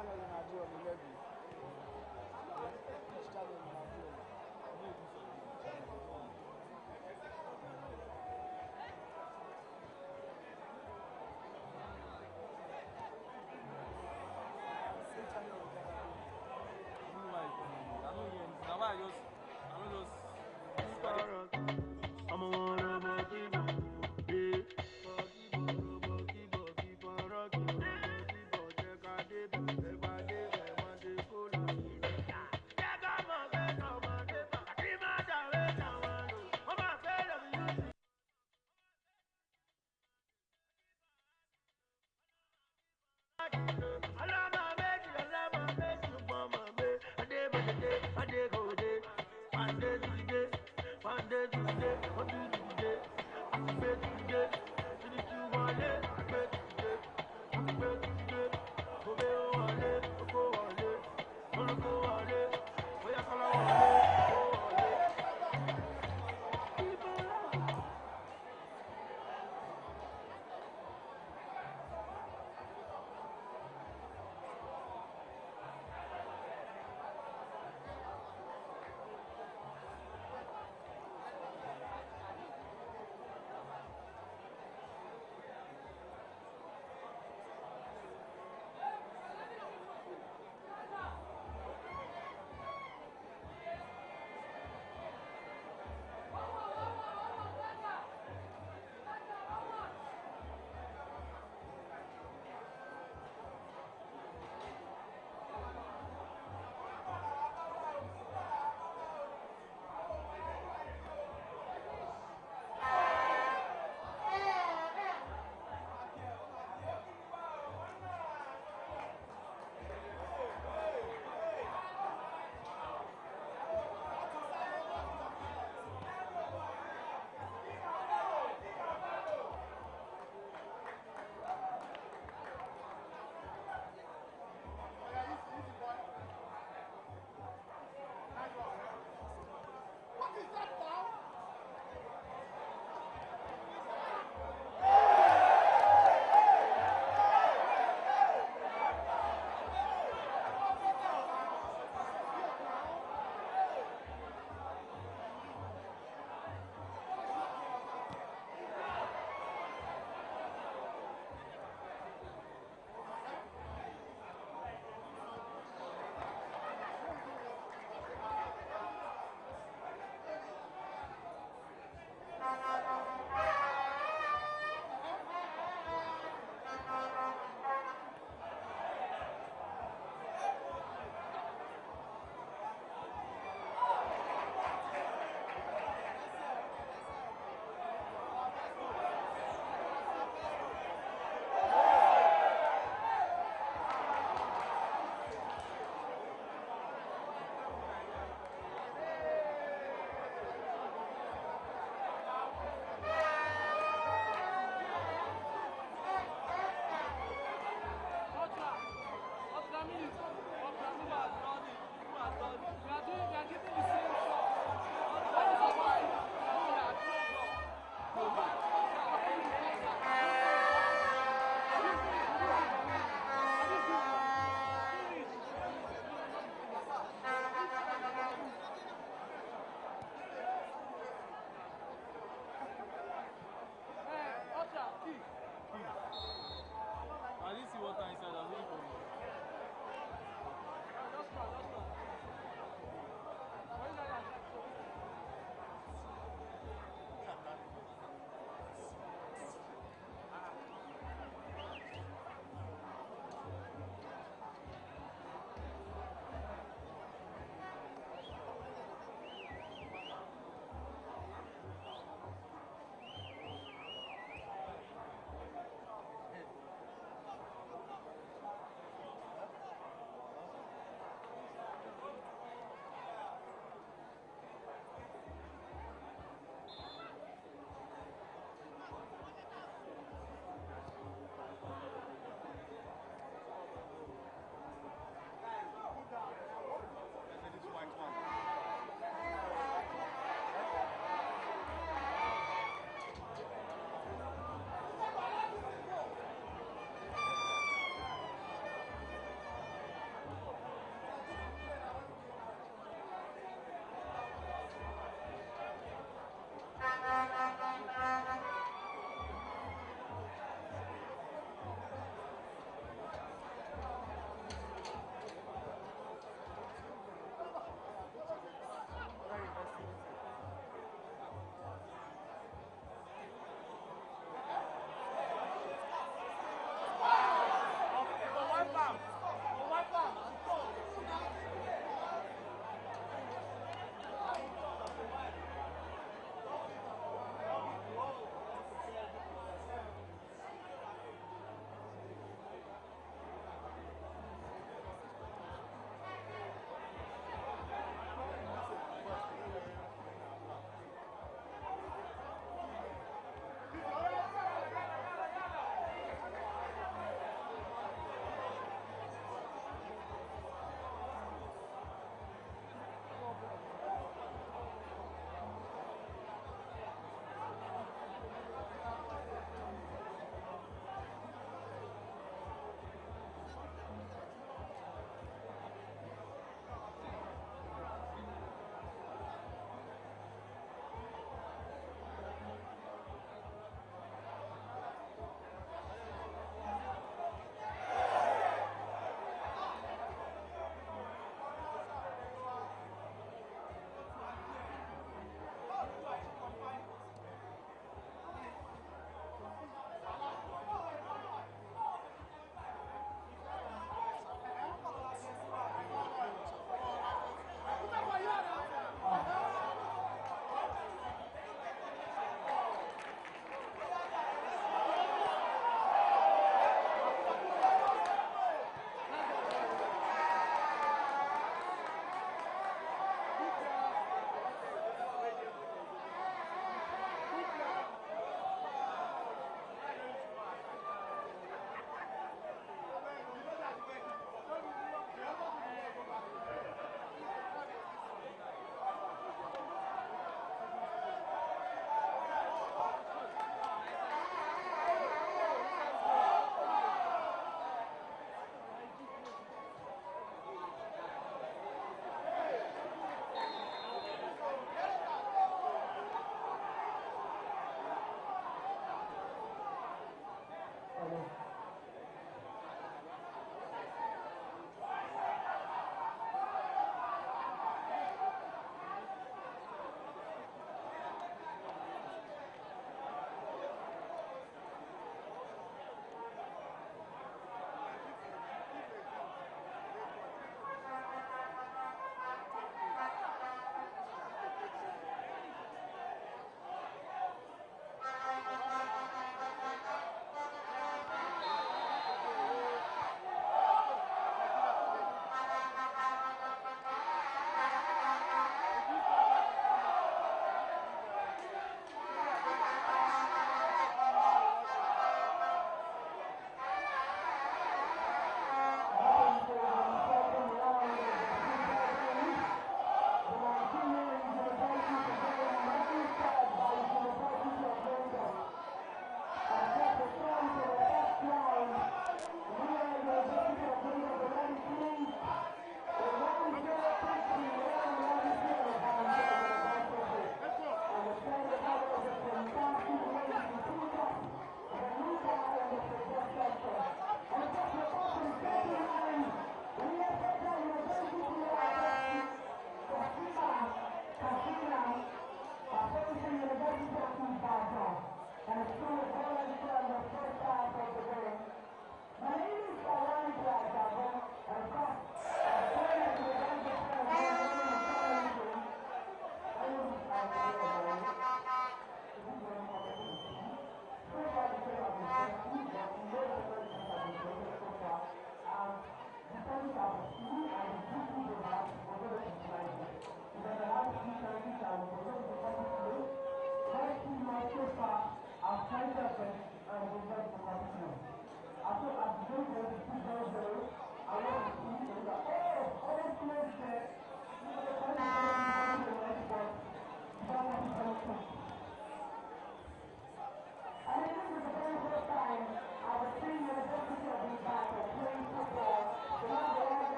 channel in Nigeria on 11. Which channel in Nigeria?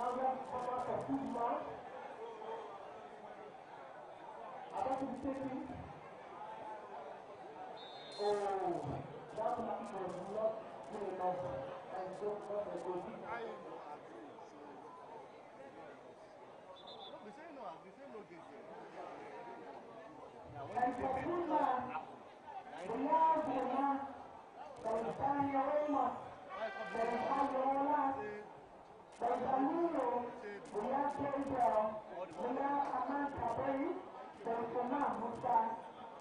Now we have to come out of FUDMA. I want to be taking. Oh, that lucky was not good enough. And just got a goal. And for FUDMA, we have FUDMA. There is Daniel Ramos. There is Andrew. There is Amino, we have Gabriel, we have Amanda Bay, there is Imam Musa,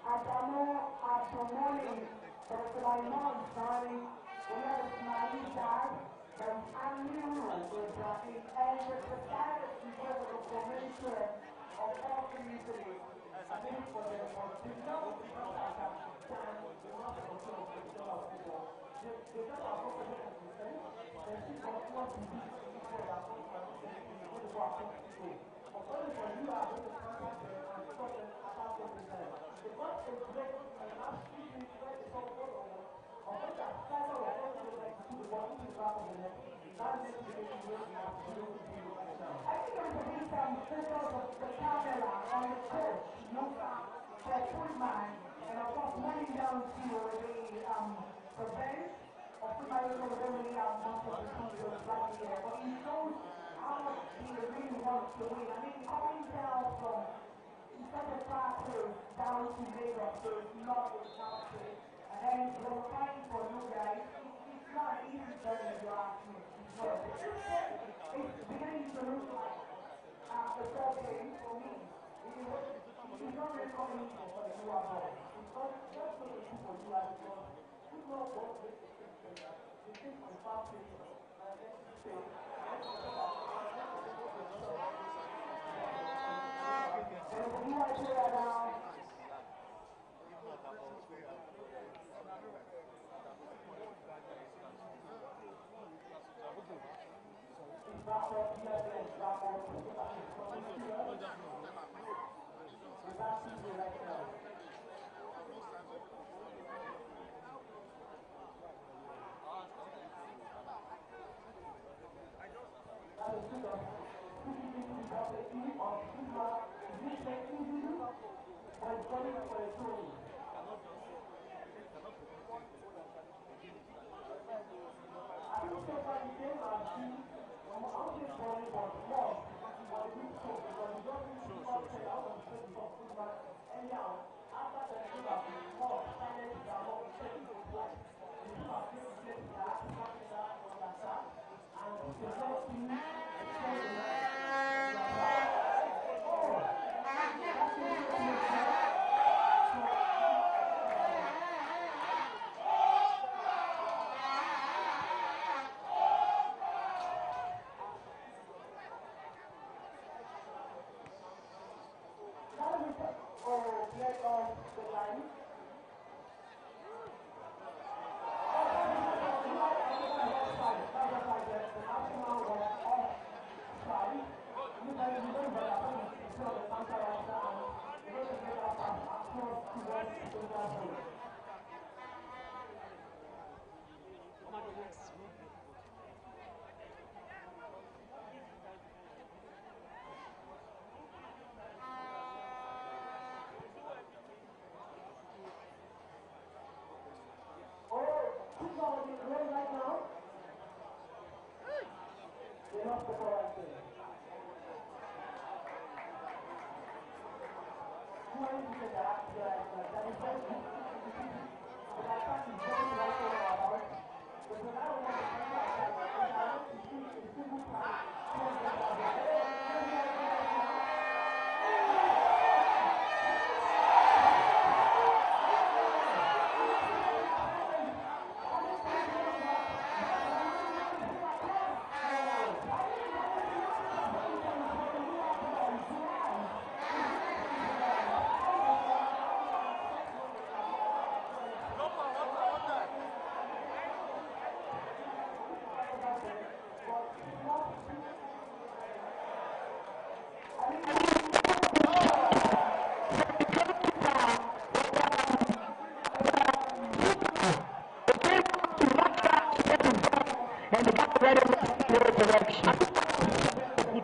Adamo Atomoni, there is Raymond Sani, we have Ismail Dad, there is Aminu Ibrahim, and the society for the formation of all communities. I think for the constitution of the time, we want to control the constitution of people. The job of the constitution, the people want to be. For photos of the camera on the coach, NUGA, for FUDMA, and of course moving down to the bench of FUDMA was only most of the people last year, but it shows how much he really wants to win. I mean, coming down from such a far place down to Lagos, so it's not a short place, and then you're fighting for NUGA. It's not an easy journey, if you ask me. It's beginning to look like the top game for me. It's not really coming for the UR boys. It's not just for the people who are because we know what the thing for the fast pace. And the UI player now.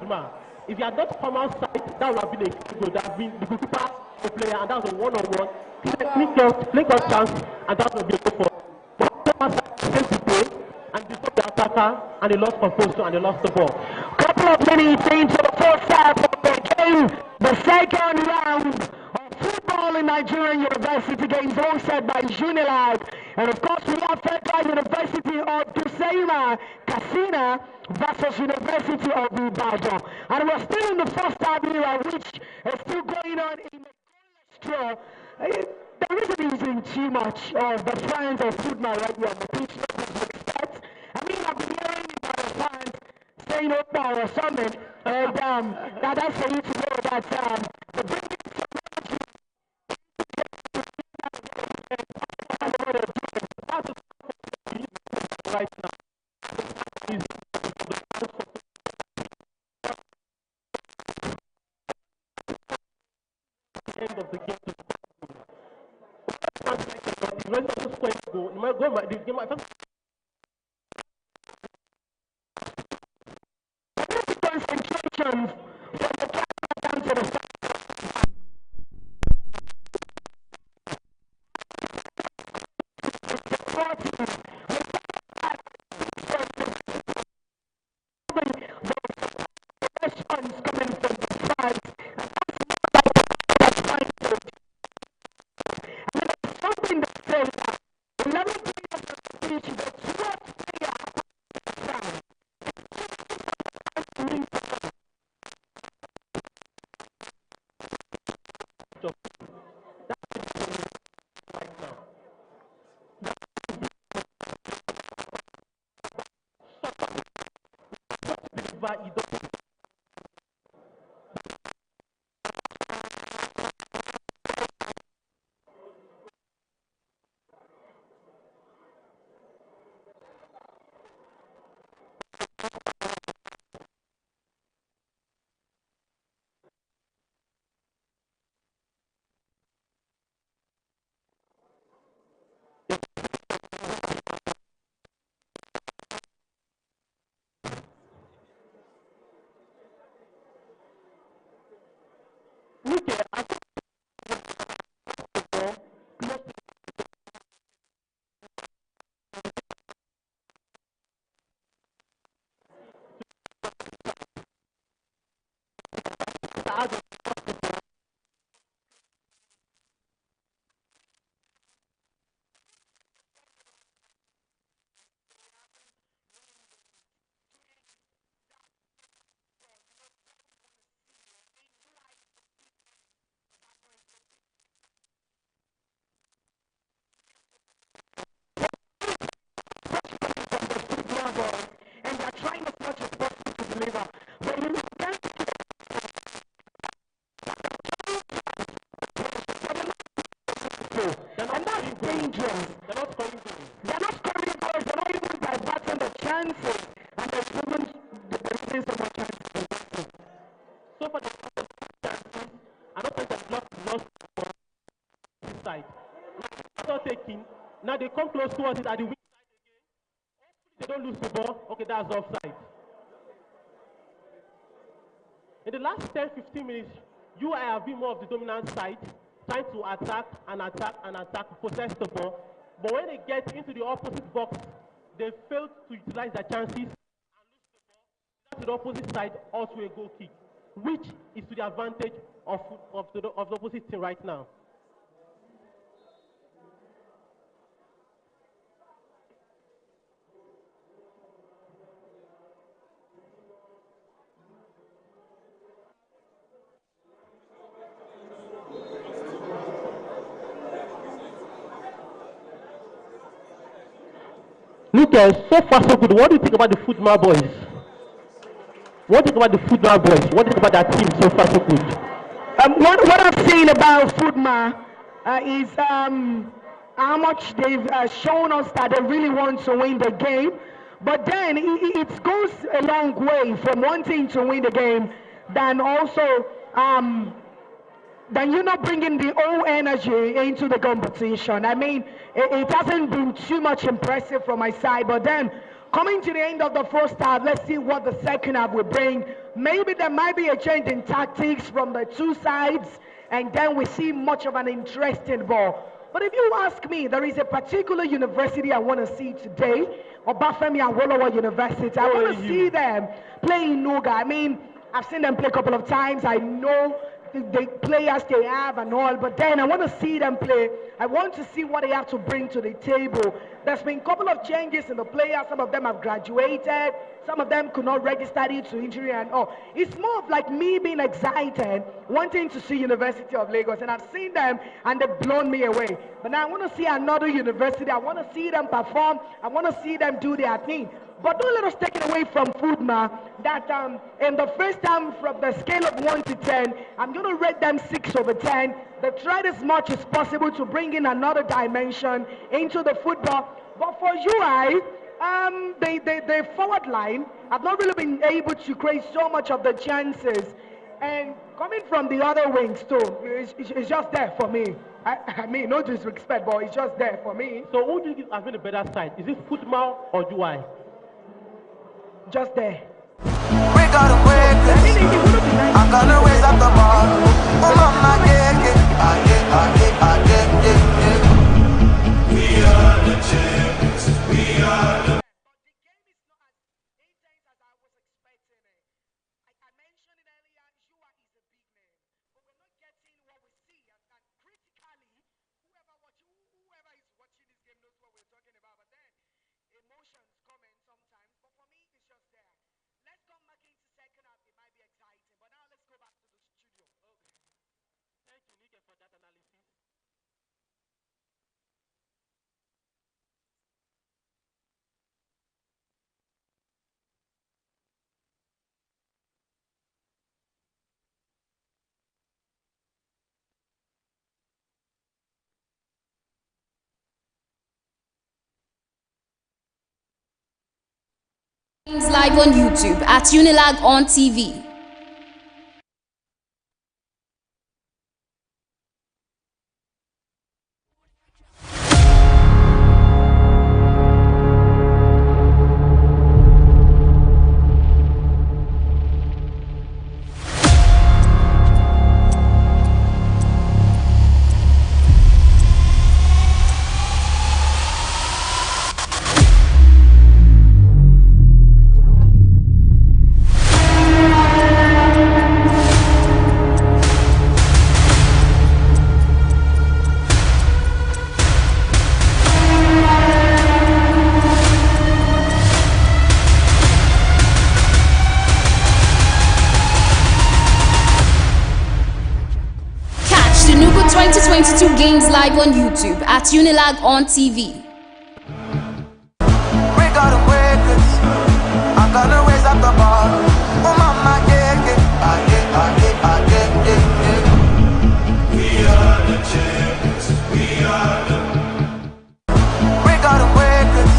FUDMA. If you had not come outside, that would have been a goal. That would have been the goalkeeper the player, and that was a one-on-one. Click on chance, and that would be a goal for. But come outside, take the goal, and before the attacker, and they lost composure and they lost the ball. Couple of minutes into the first half of the game, the second round of football in Nigerian University games hosted by Unilag. And of course, we have Federal University of Duseima, Katsina versus University of Ibadan. And we're still in the first half era, which is still going on in the draw. There isn't too much of the fans of FUDMA right here on the pitch, not as you expect. I mean, I've been hearing about the fans saying Opa or something, and that's for you to know that the bringing Right now. End of the game. concentrations from the whenever he does. Okay, I think and they're trying as much as possible to deliver. But you can't and that's dangerous. they're not scoring goals. They're not scoring goals, they're not even diverting the chances. And they're even there isn't so much chances. So far, the chances, I don't think they've lost for this side. Now, taking, now they come close towards it at the weak side again. They don't lose the ball. Okay, that's offside. In the last 10-15 minutes, you have been more of the dominant side, trying to attack and attack and attack, possess the ball. But when they get into the opposite box, they fail to utilize their chances and lose the ball to the opposite side or to a goal kick, which is to the advantage of the opposite team right now. Lucas, so far so good. What do you think about the FUDMA boys? What do you think about the FUDMA boys? What do you think about that team so far so good? What I've seen about FUDMA is how much they've shown us that they really want to win the game. But then it goes a long way from wanting to win the game than also then you're not bringing the old energy into the competition. I mean, it hasn't been too much impressive from my side, but then coming to the end of the first half, let's see what the second half will bring. Maybe there might be a change in tactics from the two sides, and then we see much of an interesting ball. But if you ask me, there is a particular university I want to see today, Obafemi Awolowo University. I want to see them play in NUGA. I mean, I've seen them play a couple of times. I know the players they have and all, but then I want to see them play. I want to see what they have to bring to the table. There's been a couple of changes in the players. Some of them have graduated. Some of them could not register due to injury and all. It's more of like me being excited, wanting to see University of Lagos, and I've seen them and they've blown me away. But now I want to see another university. I want to see them perform. I want to see them do their thing. But don't let us take it away from FUDMA that in the first time from the scale of 1 to 10, I'm going to rate them 6/10. They've tried as much as possible to bring in another dimension into the football. But for UI, the forward line have not really been able to create so much of the chances. And coming from the other wings too, it's just there for me. I mean, no disrespect, but it's just there for me. So who do you think has been the better side? Is it FUDMA or UI? Just there. We gotta break this. I'm gonna raise up the bar. Oh mama, yeah, yeah. We are the champions. We are the. But the game is not as intense as I was expecting it. I mentioned it earlier, Jua is a big name. But we're not getting what we see. And critically, whoever is watching this game knows what we're talking about. But then emotions come in sometimes. But for me, it's just there. Let's come back into second half. It might be exciting. But now let's go back to the studio. Okay. Thank you, Nika, for that analysis. Games live on YouTube at Unilag on TV. The NUGA 2022 Games live on YouTube at Unilag on TV. We got them records. I'm gonna raise up the bar. Oh mama, yeah, yeah. We are the champions. We got them records.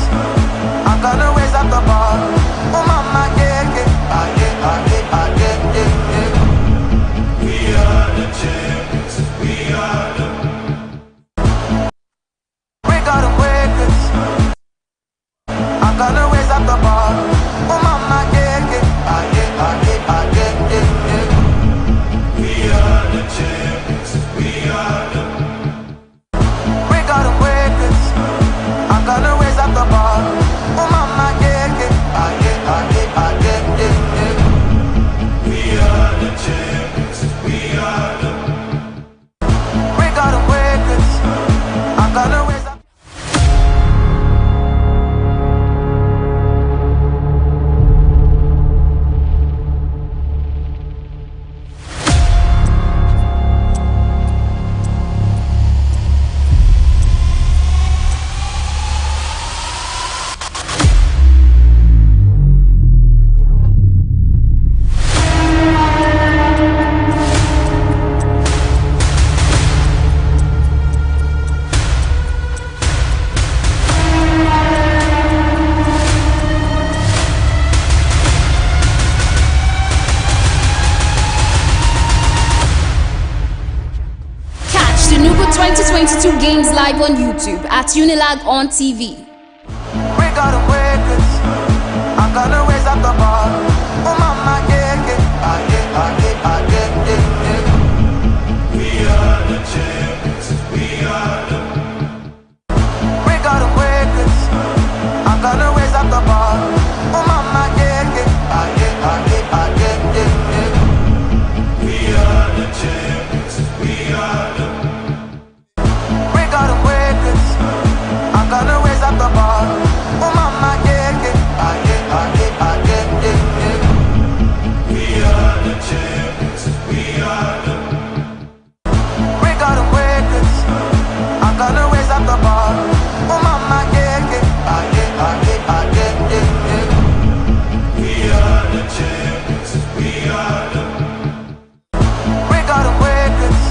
I'm gonna raise up the bar. Oh mama, yeah, yeah. We are the champions. We got them records. I'm gonna raise up the bar. Oh mama, yeah, yeah. We are the champions. We got them records. I'm gonna raise up the bar. Oh mama, yeah, yeah. We are the champions. We got them records. I'm gonna raise up. The NUGA 2022 Games live on YouTube at Unilag on TV. We got them records. I'm gonna raise up the bar. Oh mama, yeah, yeah. We are the champions. We got them records. I'm gonna raise up the bar. Oh mama, yeah, yeah. We are the champions. We got them records. I'm gonna raise up the bar. Oh mama, yeah, yeah. We are the champions. We got them records. I'm gonna raise up the bar. Oh mama, yeah, yeah. We are the champions. We got them records.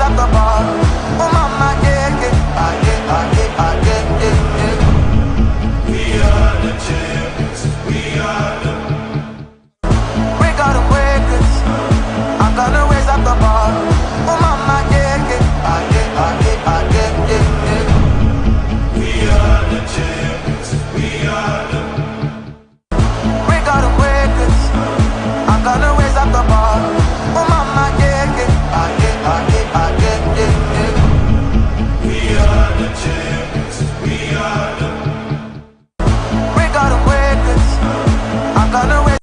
at the bar. Oh mama, yeah, yeah, ah, yeah, ah, yeah, ah, yeah, yeah, yeah. We are the champions. We are the. We got them breakers. I'm gonna raise up the bar. Oh mama, yeah, yeah, ah, yeah, ah, yeah, ah, yeah, yeah, yeah. We are the champions. We are the. We got them breakers. I'm gonna raise up the bar. Oh mama, yeah, yeah, ah, yeah, ah, yeah, ah, yeah, yeah, yeah. We are the champions. We are the. We got them breakers. I'm gonna raise.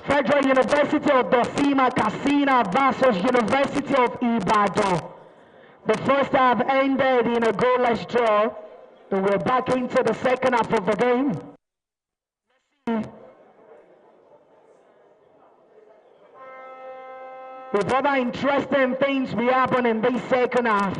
Federal University of Dosima Katsina versus University of Ibadan. The first half ended in a goalless draw, and we're back into the second half of the game. With other interesting things we happen in this second half.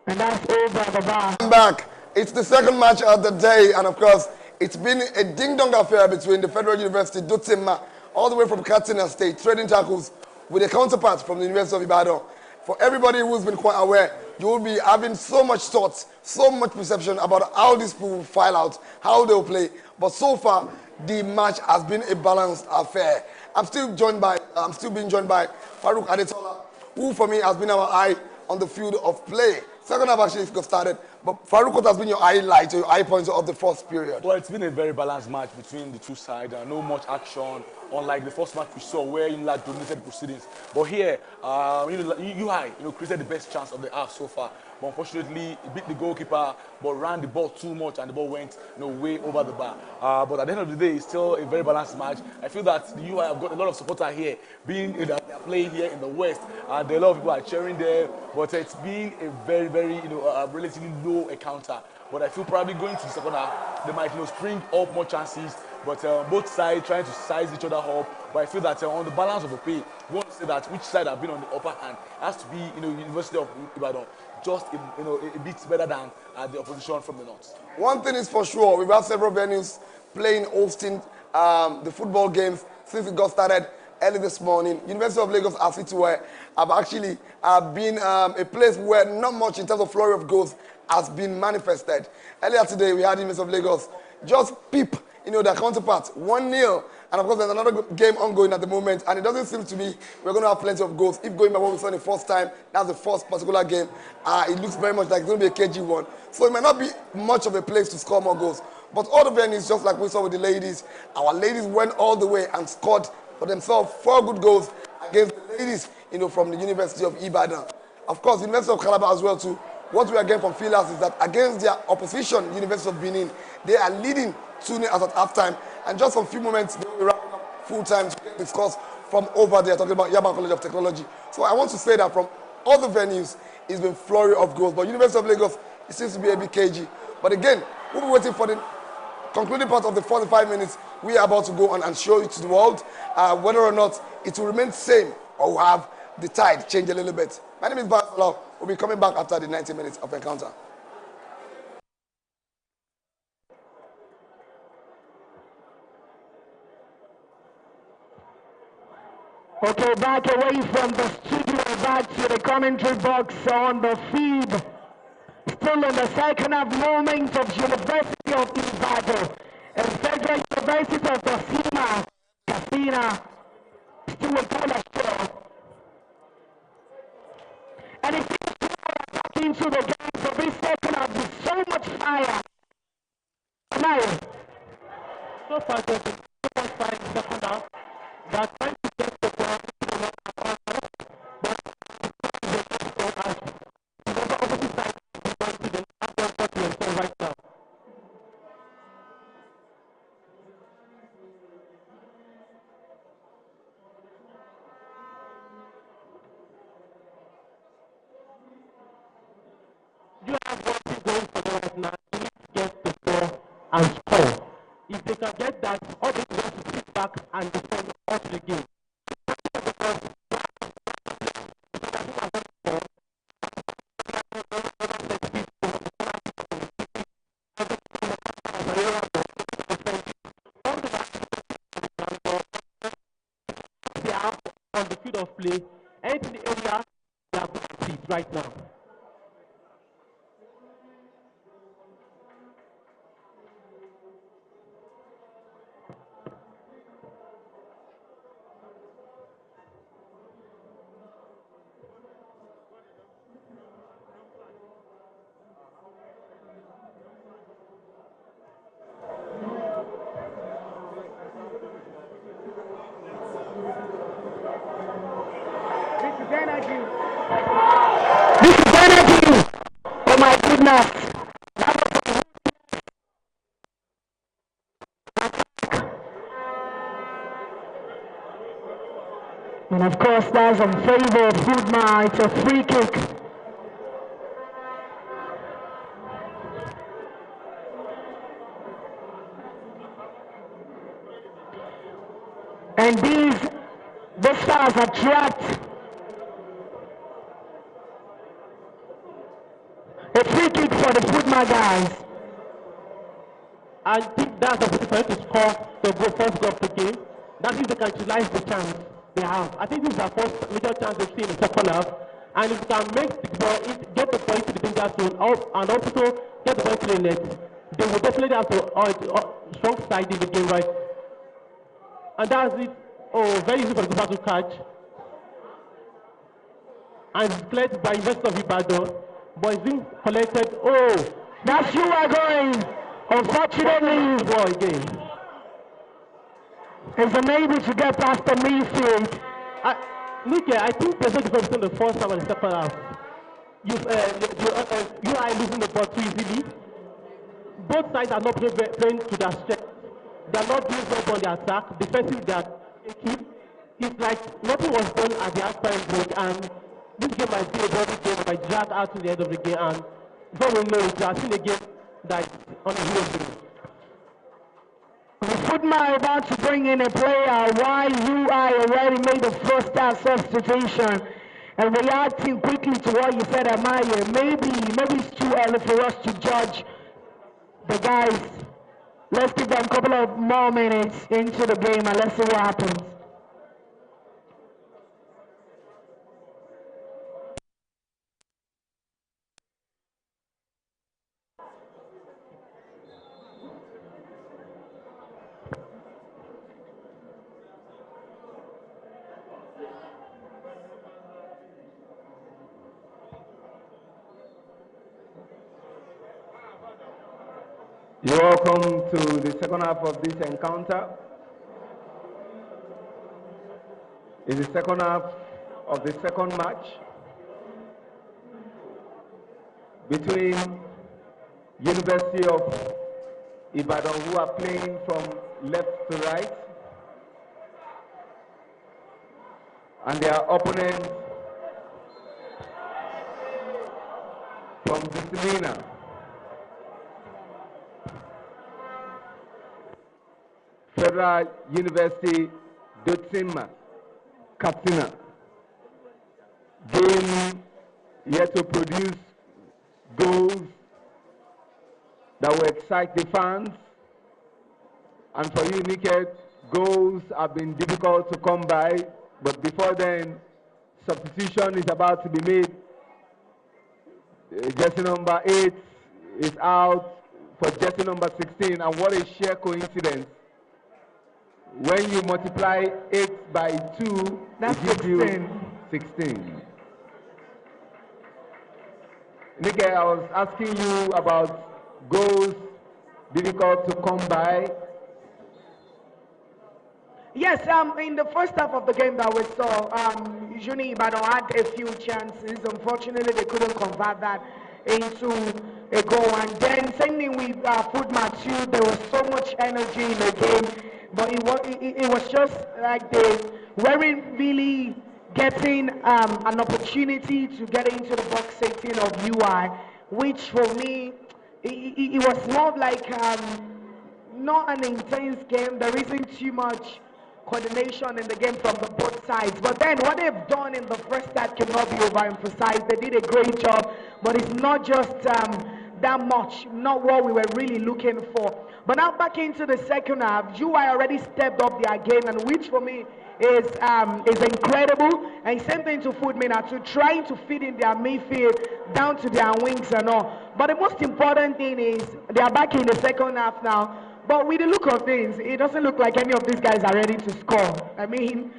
And that's over the bar. I'm back. It's the second match of the day, and of course, it's been a ding-dong affair between the Federal University Dutsima, all the way from Katsina State, trading tackles with a counterpart from the University of Ibadan. For everybody who's been quite aware, you will be having so much thoughts, so much perception about how these people will file out, how they'll play. But so far, the match has been a balanced affair. I'm still being joined by Farouk Adetola, who for me has been our eye on the field of play. Second half actually got started, but Farouk, what has been your highlight or your high points of the first period? Well, it's been a very balanced match between the two sides. No much action, unlike the first match we saw where Unilag dominated proceedings. But here, UI created the best chance of the half so far. But unfortunately, he beat the goalkeeper, but ran the ball too much, and the ball went way over the bar. But at the end of the day, it's still a very balanced match. I feel that the UI have got a lot of supporter here, being that they're playing here in the West. There are a lot of people are cheering there, but it's been a very, very relatively low encounter. But I feel probably going to the second half, they might spring up more chances. But both sides trying to size each other up. But I feel that on the balance of the play, we want to say that which side have been on the upper hand has to be University of Ibadan just a bit better than the opposition from the north. One thing is for sure, we've had several venues playing, hosting the football games since it got started early this morning. University of Lagos, as it were, have actually been a place where not much in terms of flurry of goals has been manifested. Earlier today, we had University of Lagos just peep, their counterparts, 1-0. And of course, there's another game ongoing at the moment, and it doesn't seem to be we're going to have plenty of goals. If going by what we saw in the first time, that's the first particular game, it looks very much like it's going to be a KG one. So it might not be much of a place to score more goals. But all the venues, just like we saw with the ladies, our ladies went all the way and scored for themselves 4 good goals against the ladies, from the University of Ibadan. Of course, the University of Calabar as well too. What we are getting from feelers is that against their opposition, University of Benin, they are leading 2-0 at halftime. And just a few moments, they will be wrapping up full time to get the scores from over there, talking about Yaba College of Technology. So I want to say that from all the venues, it's been flurry of goals. But University of Lagos, it seems to be a big KG. But again, we'll be waiting for the concluding part of the 45 minutes. We are about to go on and show it to the world whether or not it will remain the same or will have the tide change a little bit. My name is Barcelona. We'll be coming back after the 90 minutes of encounter. Okay, back away from the studio. you are back to the commentary box on the feed. Still in the second half moment of University of Ibadan and Federal University of Casina, still a goal ashore. And it seems to be back into the game for this second half with so much fire. Now, So far, there's been so much fire in the second half. They are trying to get the ball into the net, but the opposite side is going to the after right now. You have one thing going for them right now. You need to get the ball and score. If they can get that, all they do is to sit back and defend all the game. They are on the field of play, anything in the area, they are good at it right now. this is energy. Oh my goodness. And of course, that's in favor of FUDMA. It's a free kick. And the stars attract a free kick for the FUDMA guys. I think that's the opportunity for them to score the first goal of the game. That is, they can utilize the chance they have. I think this is the first major chance they've seen in the second half. And if they can make the ball, get the ball into the danger zone, and also get the ball to the net, they will definitely have to strong side in the game, right? And that's it. Oh, very easy for the goalkeeper to catch. And it's cleared by University of Ibadan, but it's being collected. Oh, That's you are going. Unfortunately, ball again. is unable to get past the midfield. Look here, I think there's no difference between the first half and the second half. You are losing the ball too easily. Both sides are not playing to their strength. They are not doing well on the attack. Defensive, they are taking. It's like nothing was done at the halftime break, and this game might be a body game that might drag out to the end of the game. And before we know it, we are seeing a game that is on the heel. FUDMA about to bring in a player while UI already made the first half substitution. And reacting quickly to what you said, Amaya, maybe it's too early for us to judge the guys. Let's give them a couple of more minutes into the game and let's see what happens. You're welcome to the second half of this encounter. It's the second half of the second match between University of Ibadan, who are playing from left to right, and their opponent from Disciplina. Federal University Dotsima, Katsina. Game yet to produce goals that will excite the fans. And for you, Niket, goals have been difficult to come by. But before then, Substitution is about to be made. Jersey number 8 is out for jersey number 16, and what a sheer coincidence. When you multiply 8 by 2, That's it gives you 16. 16. Nick, I was asking you about goals difficult to come by. Yes, in the first half of the game that we saw, Uni Ibadan had a few chances. Unfortunately, they couldn't convert that into a goal. And then same thing with FUDMA too. There was so much energy in the game, but it was just like they weren't really getting an opportunity to get into the box 18 of UI, which for me, it was more like not an intense game. There isn't too much coordination in the game from the both sides. But then what they've done in the first half cannot be overemphasized. They did a great job, but it's not just that much, not what we were really looking for. But now back into the second half, UI already stepped up their game, and which for me is incredible. And same thing to FUDMA, to trying to fit in their midfield down to their wings and all. But the most important thing is they are back in the second half now. But with the look of things, it doesn't look like any of these guys are ready to score. I mean,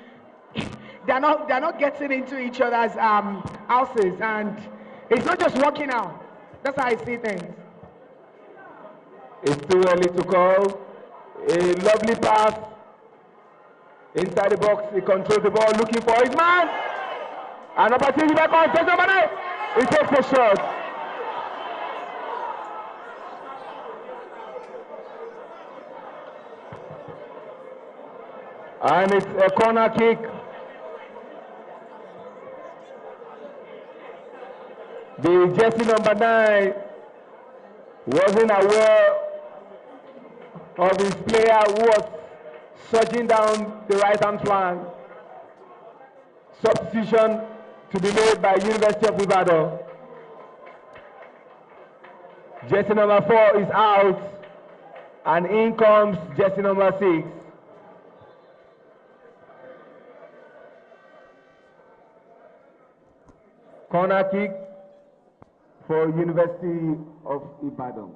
they're not getting into each other's houses, and it's not just working out. That's how I see things. It's too early to call. A lovely pass inside the box. He controls the ball, looking for his man. An opportunity back on. He takes a shot. And it's a corner kick. The jersey number 9 wasn't aware of his player who was surging down the right-hand flank. Substitution to be made by University of Ibadan. Jersey number 4 is out, and in comes jersey number 6. Corner kick for University of Ibadan.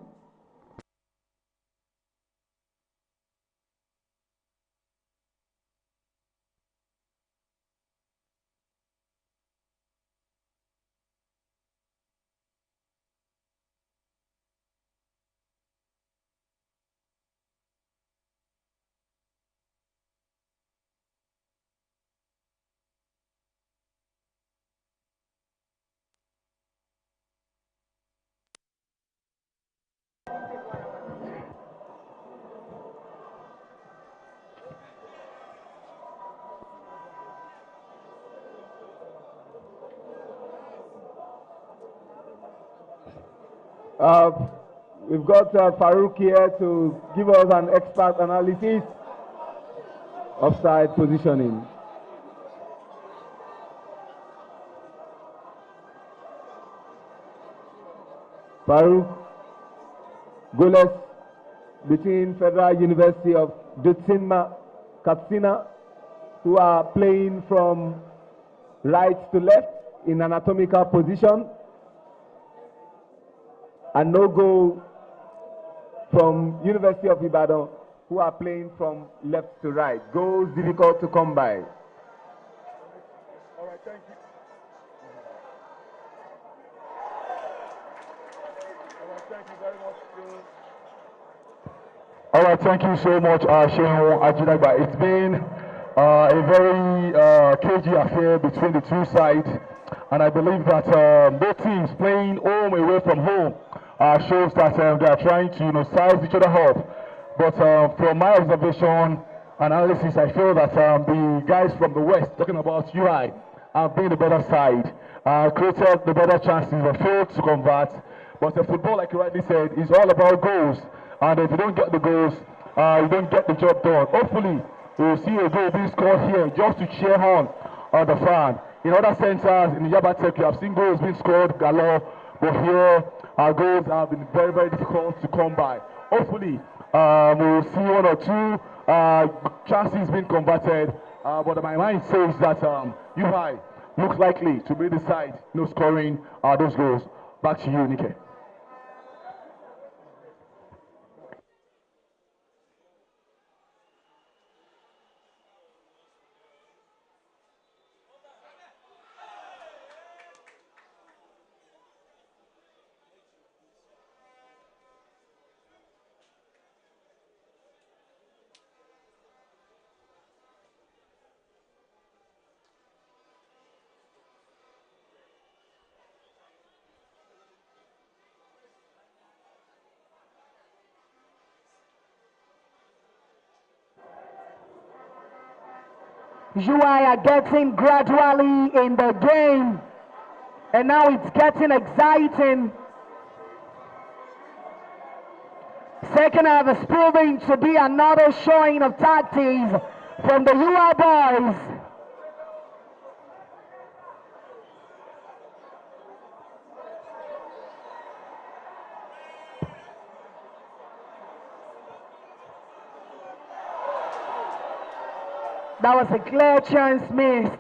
We've got Farouk here to give us an expert analysis of side positioning. Farouk, goalless between Federal University of Dutsinma, Katsina, who are playing from right to left in anatomical position, and no goal from University of Ibadan, who are playing from left to right. Goals difficult to come by. All right, thank you. All right, thank you very much. All right, thank you so much, Shehu Ajinagba. It's been a very cagey affair between the two sides, and I believe that both teams playing home away from home shows that they are trying to size each other up. But from my observation and analysis, I feel that the guys from the West, talking about UI, have been the better side, created the better chances, but failed to convert. But football, like you rightly said, is all about goals. And if you don't get the goals, you don't get the job done. Hopefully, we'll see a goal being scored here just to cheer on the fan. In other centers, in Yabatek, you have seen goals being scored galore, but here, our goals have been very, very difficult to come by. Hopefully, we'll see one or two chances being converted, but my mind says that UI looks likely to be the side scoring those goals. Back to you, Nike. UI are getting gradually in the game, and now it's getting exciting. Second half is proving to be another showing of tactics from the UI boys. That was a clear chance missed.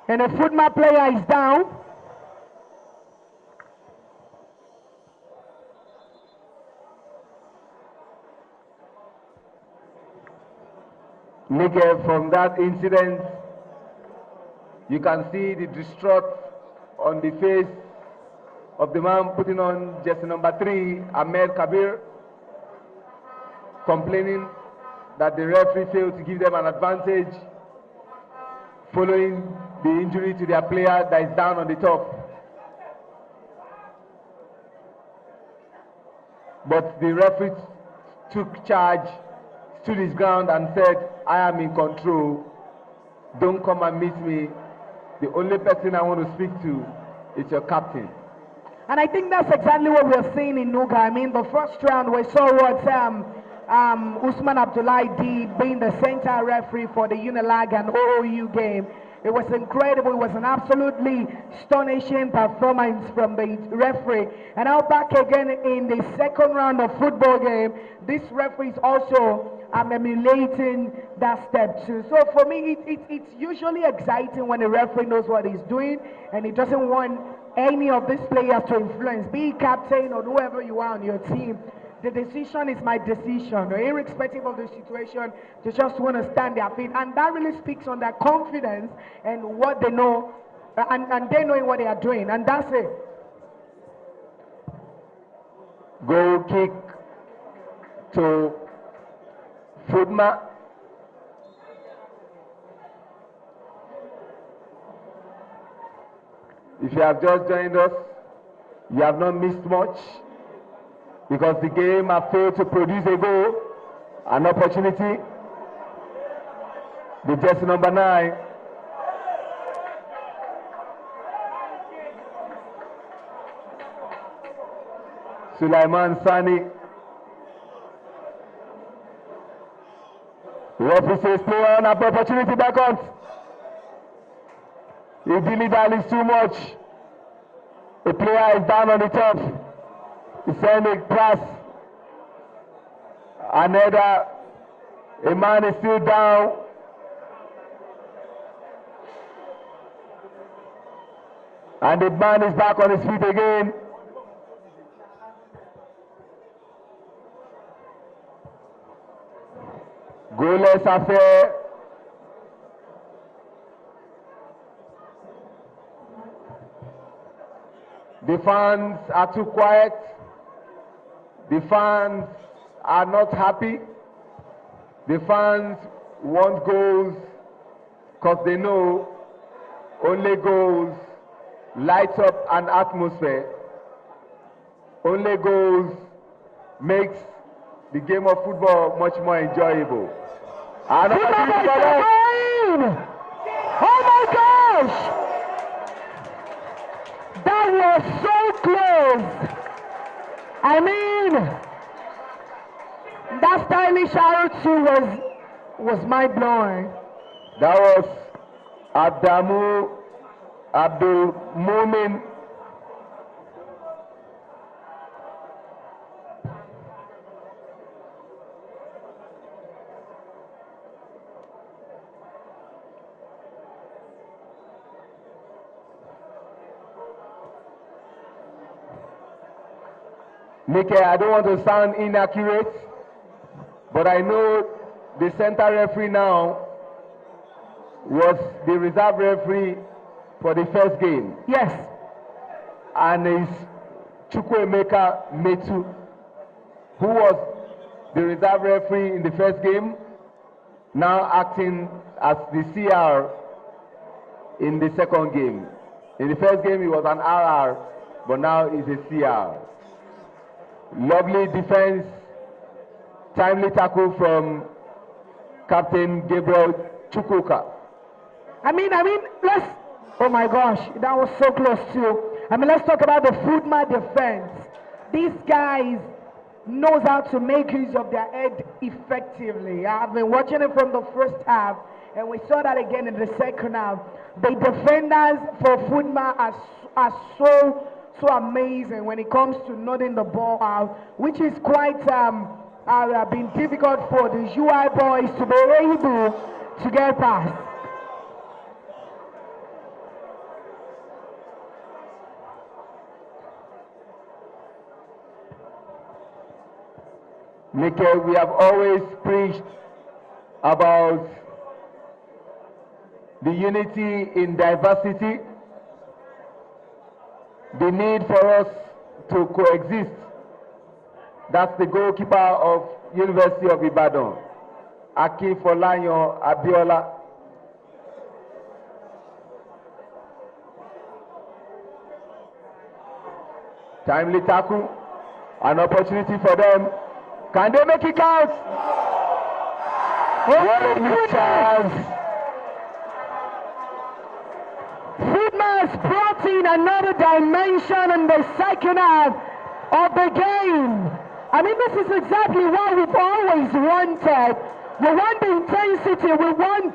And the FUDMA player is down. Nike, from that incident, you can see the distraught on the face of the man putting on jersey number 3, Ahmed Kabir, complaining that the referee failed to give them an advantage following the injury to their player that is down on the top. But the referee took charge, stood his ground and said, I am in control. Don't come and meet me. The only person I want to speak to is your captain. And I think that's exactly what we're seeing in NUGA. I mean, the first round we saw what Usman Abdullahi did, being the center referee for the Unilag and OOU game. It was incredible. It was an absolutely astonishing performance from the referee. And now back again in the second round of football game, this referee is also emulating that step too. So for me, it's usually exciting when a referee knows what he's doing and he doesn't want any of these players to influence, be it captain or whoever you are on your team. The decision is my decision, irrespective of the situation. They just want to stand their feet, and that really speaks on their confidence and what they know, and they knowing what they are doing, and that's it. Goal kick to FUDMA. If you have just joined us, you have not missed much, because the game has failed to produce a goal, an opportunity. The jersey number 9. Sulaiman Sani. Referee says play on, up opportunity back on. If dilly-dally is too much, the player is down on the top. He's sending pass. Another, a man is still down. And the man is back on his feet again. Goalless affair. The fans are too quiet. The fans are not happy. The fans want goals because they know only goals light up an atmosphere. Only goals makes the game of football much more enjoyable. And Oh my gosh! That was so close! I mean, that stylish arrow too was mind-blowing. that was Adamu Abdul Mumin. Nick, I don't want to sound inaccurate, but I know the center referee now was the reserve referee for the first game. Yes. And it's Chukwuemeka Metu, who was the reserve referee in the first game, now acting as the CR in the second game. In the first game, he was an RR, but now he's a CR. Lovely defense, timely tackle from Captain Gabriel Chukwuka. I mean, let's, oh my gosh, that was so close too. Let's talk about the FUDMA defense. These guys knows how to make use of their head effectively. I've been watching it from the first half, and we saw that again in the second half. The defenders for FUDMA are so amazing when it comes to nodding the ball out, which is quite been difficult for the UI boys to be able to get past. Mikel, we have always preached about the unity in diversity, the need for us to coexist. That's the goalkeeper of University of Ibadan, Akinfolayan Abiola. Timely tackle, an opportunity for them. Can they make it count? What a good chance. FUDMA has brought in another dimension in the second half of the game. This is exactly what we've always wanted. We want the intensity, we want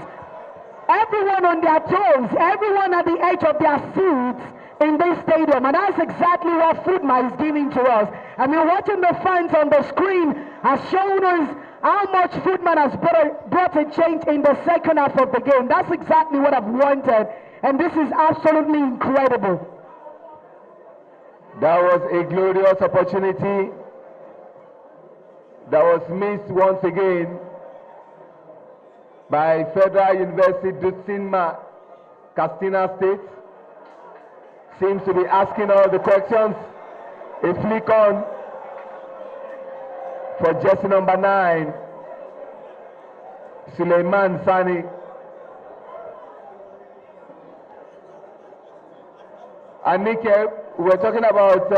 everyone on their toes, everyone at the edge of their seats in this stadium, and that's exactly what FUDMA is giving to us. Watching the fans on the screen has shown us how much FUDMA has brought a change in the second half of the game. That's exactly what I've wanted, and this is absolutely incredible. That was a glorious opportunity that was missed once again by Federal University Dutsinma, Katsina State. Seems to be asking all the questions. A flick on for jersey number 9, Suleiman Sani. And Nick, we're talking about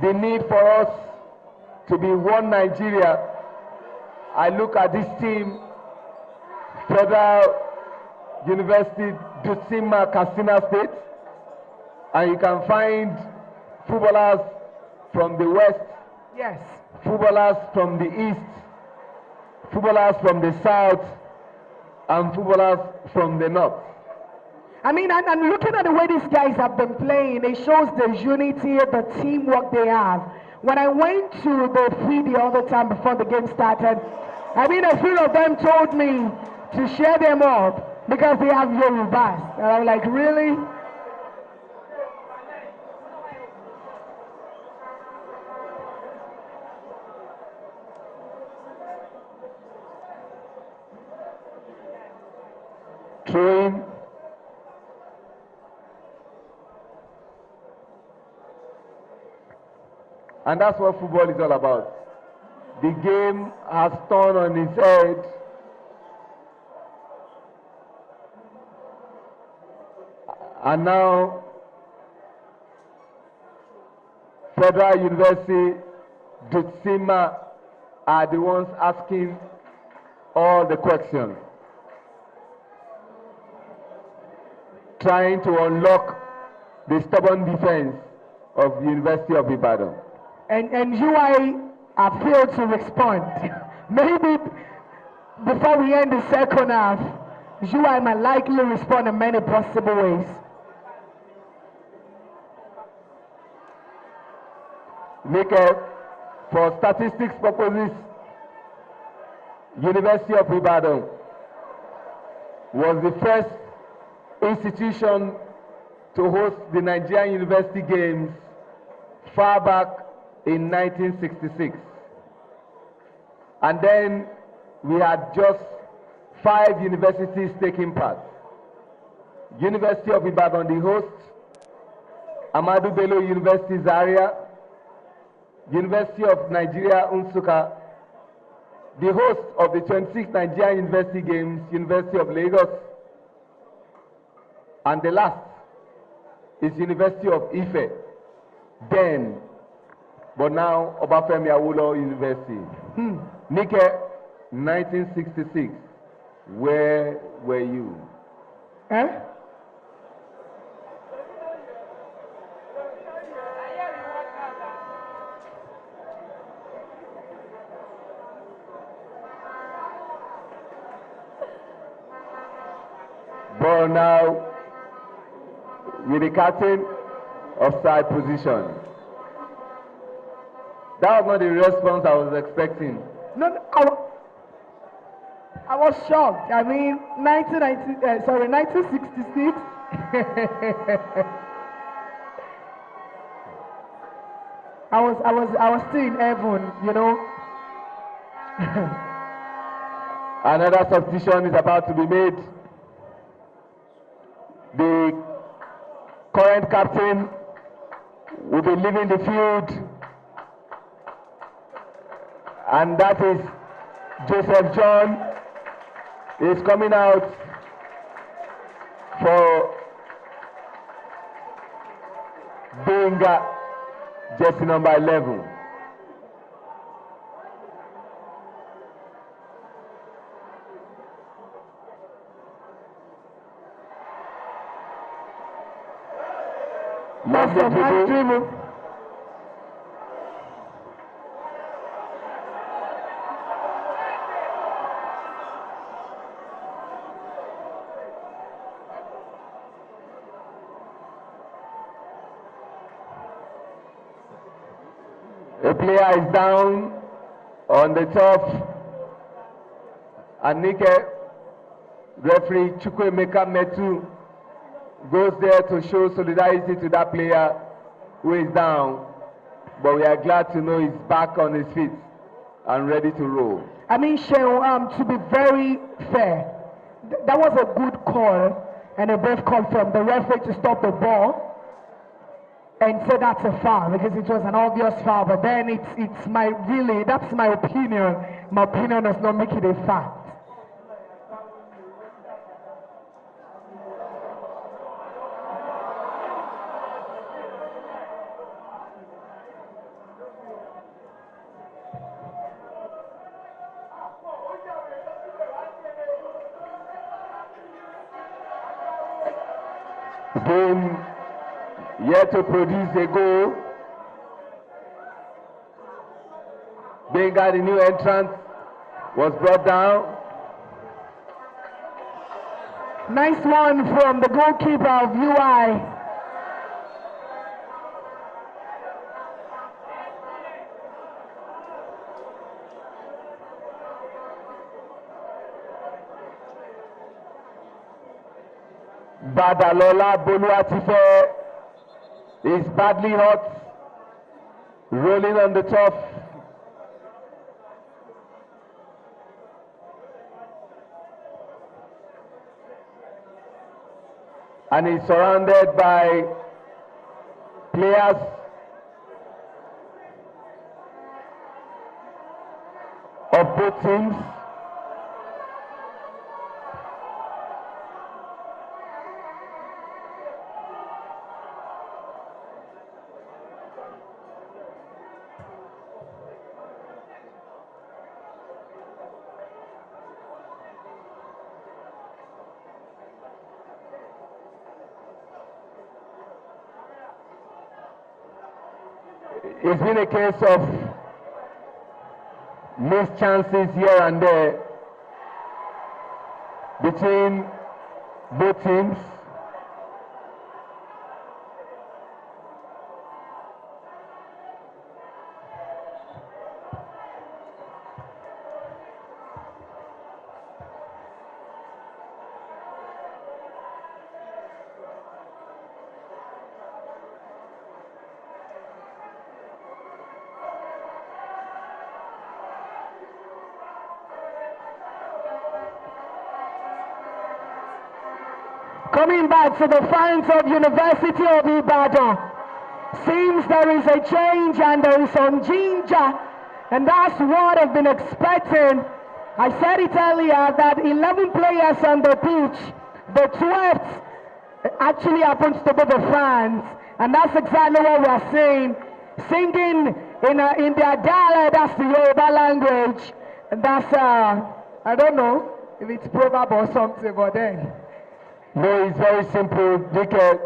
the need for us to be one Nigeria. I look at this team, Federal University Dutsinma, Katsina State, and you can find footballers from the west, yes, footballers from the east, footballers from the south, and footballers from the north. And looking at the way these guys have been playing, it shows the unity, the teamwork they have. When I went to the field the other time before the game started, a few of them told me to share them up because they have Yorubas. And I'm like, really? Train. And that's what football is all about. The game has turned on its head. And now, Federal University, Dutsinma are the ones asking all the questions, trying to unlock the stubborn defense of the University of Ibadan. And UI have failed to respond. Maybe before we end the second half, UI might likely respond in many possible ways. For statistics purposes, University of Ibadan was the first institution to host the Nigerian University Games far back in 1966. And then we had just 5 universities taking part. University of Ibadan, the host, Ahmadu Bello University Zaria, University of Nigeria Nsukka, the host of the 26th Nigerian University Games, University of Lagos, and the last is University of Ife, then, but now Obafemi Awolowo University. Nike, 1966, where were you? Eh? Ball now with the captain offside position. That was not the response I was expecting. No, no, I was shocked. I mean, 1966. I was still in heaven, you know. Another substitution is about to be made. The current captain will be leaving the field, and that is Joseph John. Is coming out for Benga, jersey number 11. That's a nice dribble. A player is down on the top, and Nike, referee Chukwemeka Metu, goes there to show solidarity to that player who is down, but we are glad to know he's back on his feet and ready to roll. I mean, Shehu, to be very fair, that was a good call and a brave call from the referee to stop the ball and say that's a foul because it was an obvious foul. But then it's my really, that's my opinion. My opinion does not make it a fact. Game yet to produce a goal. Benga, the new entrant, was brought down. Nice one from the goalkeeper of UI. Badalola Boluatife is badly hurt, rolling on the top. And is surrounded by players of both teams. It's been a case of missed chances here and there between both teams. Coming back to the fans of University of Ibadan. Seems there is a change and there is some ginger, and that's what I've been expecting. I said it earlier that 11 players on the pitch, the 12th actually happens to be the fans, and that's exactly what we're saying. Singing in their dialect, that's the Yoruba language, and that's, I don't know if it's proverb or something, but then. No, it's very simple, Dickhead.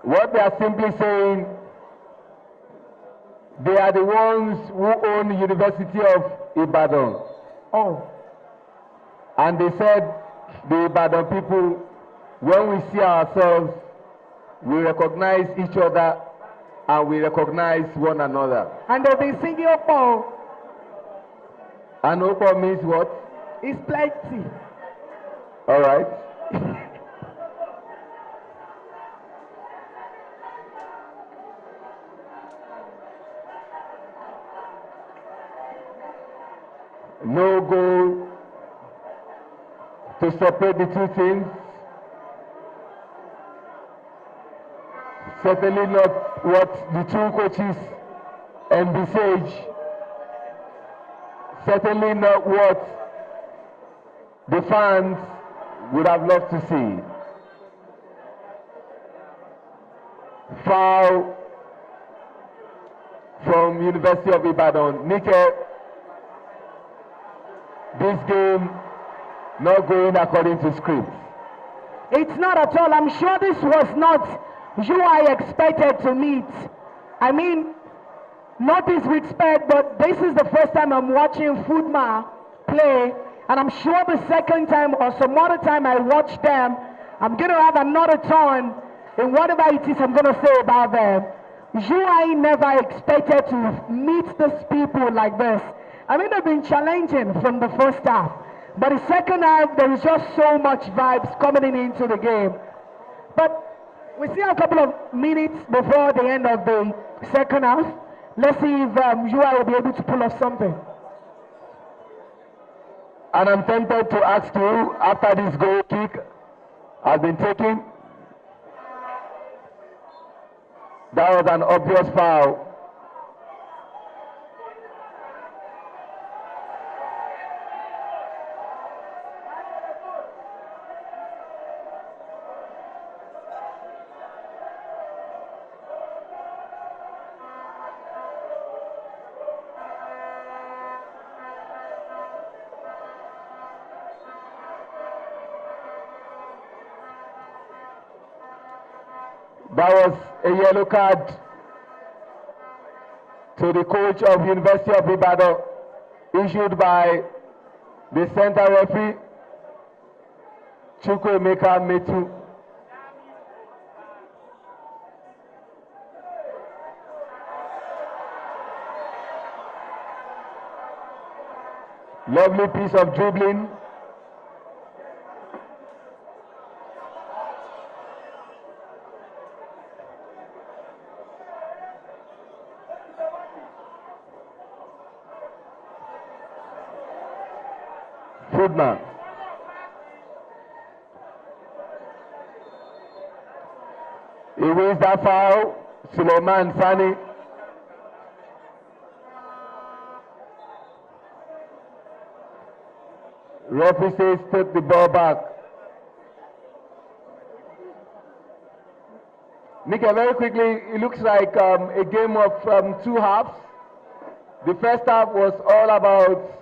What they are simply saying, they are the ones who own the University of Ibadan. Oh. And they said, the Ibadan people, when we see ourselves, we recognize each other and we recognize one another. And they've been singing Opo. And Opo means what? It's plenty. All right. No goal to separate the two teams. Certainly not what the two coaches envisage. Certainly not what the fans would have loved to see. Foul from University of Ibadan. Nike, this game not going according to script. It's not at all. I'm sure this was not who I expected to meet. I mean, not disrespect, but this is the first time I'm watching FUDMA play, and I'm sure the second time or some other time I watch them, I'm going to have another turn in whatever it is I'm going to say about them. I never expected to meet these people like this. I mean, they've been challenging from the first half, but the second half, there is just so much vibes coming into the game. But we see a couple of minutes before the end of the second half. Let's see if UI will be able to pull off something. And I'm tempted to ask you, after this goal kick has been taken, that was an obvious foul. That was a yellow card to the coach of University of Ibadan, issued by the center referee, Chukwuemeka Metu. Lovely piece of dribbling. FUDMA. He wins that foul. Suleiman Sani. Referee says take the ball back. Nika, very quickly, it looks like a game of two halves. The first half was all about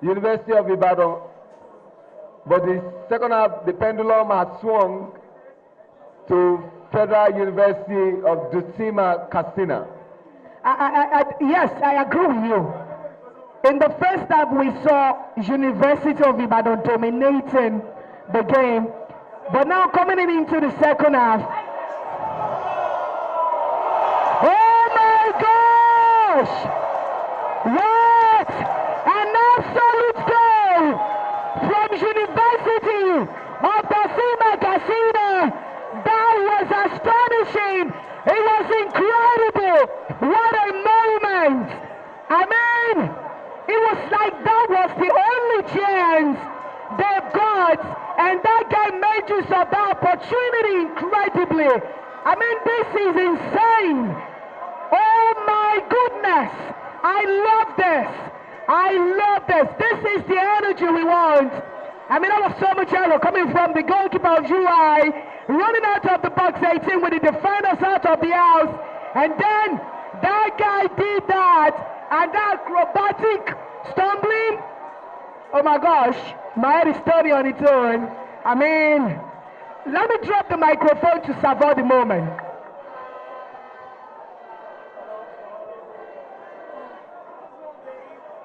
University of Ibadan, but the second half, the pendulum has swung to Federal University of Dutsima, Katsina. Yes, I agree with you. In the first half, we saw University of Ibadan dominating the game, but now coming into the second half, oh my gosh! What an absolute goal from University of Dutsima, Katsina! That was astonishing! It was incredible! What a moment! I mean, it was like that was the only chance they've got, and that guy made use of that opportunity incredibly. I mean, this is insane. Oh my goodness. I love this. I love this. This is the energy we want. I mean, that was so much error coming from the goalkeeper of UI, running out of the box 18 with the defenders out of the house, and then that guy did that, and that acrobatic stumbling. Oh my gosh, my head is turning on its own. I mean, let me drop the microphone to savor the moment.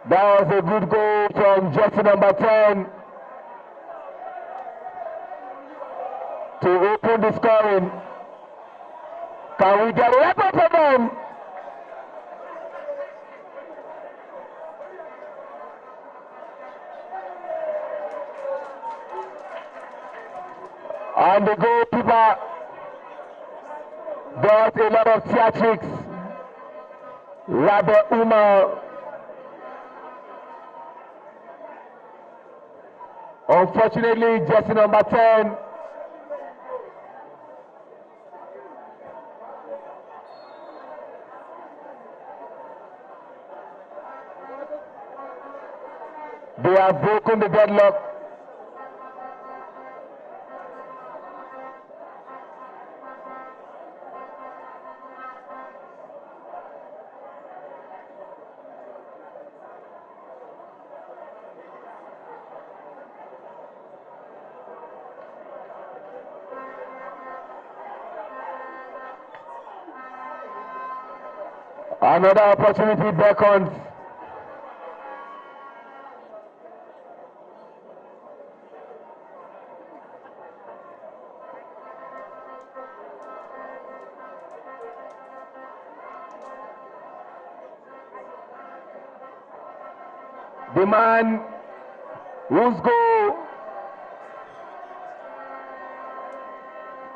That was a good goal from jersey number 10 to open the scoring. Can we get a record for them? And the goalkeeper got a lot of theatrics. Rabbi Umar. Unfortunately, jersey number 10 they have broken the deadlock. Another opportunity beckons. The man whose goal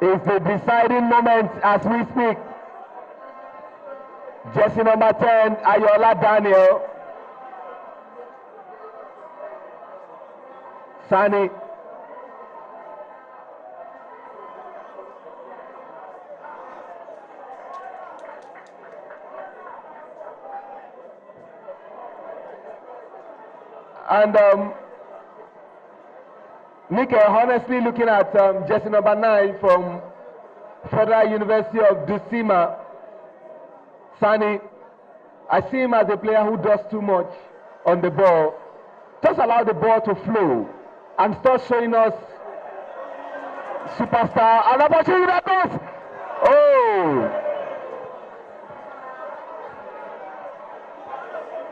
is the deciding moment as we speak. Jersey number 10, Ayola Daniel. Sani. And Nick, honestly looking at jersey number 9 from Federal University of Dusima, Sani, I see him as a player who does too much on the ball. Just allow the ball to flow and start showing us superstar. And opportunity that goes. Oh!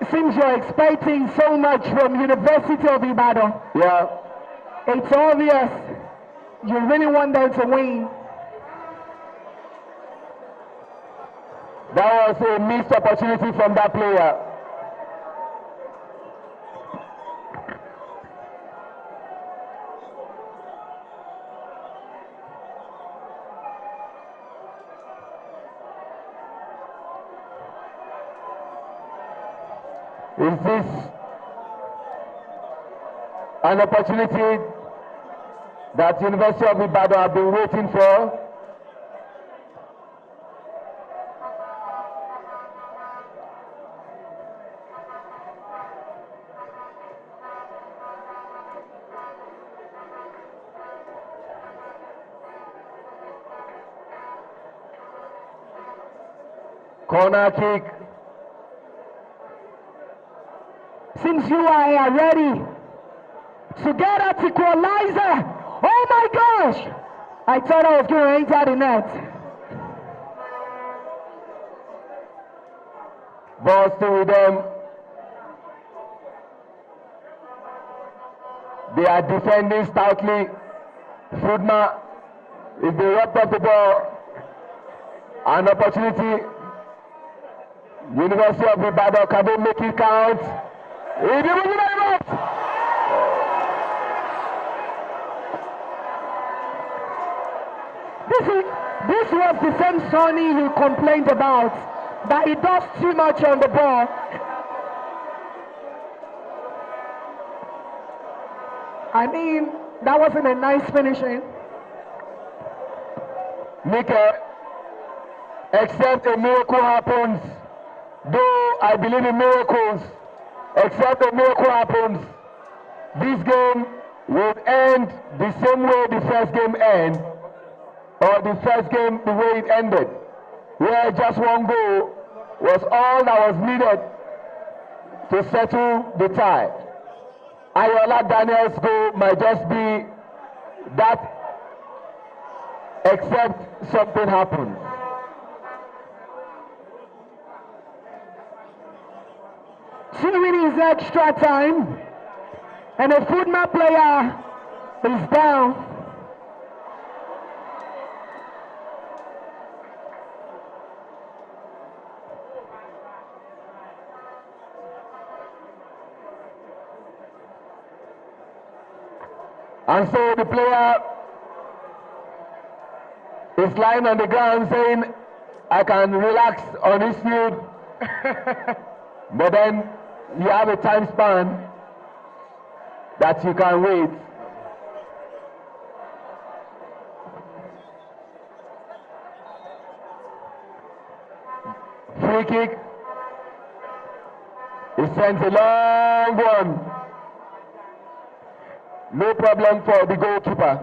It seems you're expecting so much from University of Ibadan. Yeah. It's obvious you really want them to win. That was a missed opportunity from that player. Is this an opportunity that University of Ibadan have been waiting for? Corner kick. Seems you are ready to get that equalizer. Oh my gosh! I thought I was going to enter the net. Ball still with them. They are defending stoutly. FUDMA, if they wrapped up the ball, an opportunity. University of Ibadan, can they make it count? It is very much. This was the same Sonny you complained about, that he does too much on the ball. I mean, that wasn't a nice finishing. Mika, except a miracle happens, though I believe in miracles, except a miracle happens, this game would end the same way the first game ended, or the first game the way it ended, where just one goal was all that was needed to settle the tie. Ayola Daniel's goal might just be that, except something happens. It is extra time, and a FUDMA player is down. And so the player is lying on the ground saying, I can relax on this field. But then you have a time span that you can wait. Free kick. He sends a long one. No problem for the goalkeeper,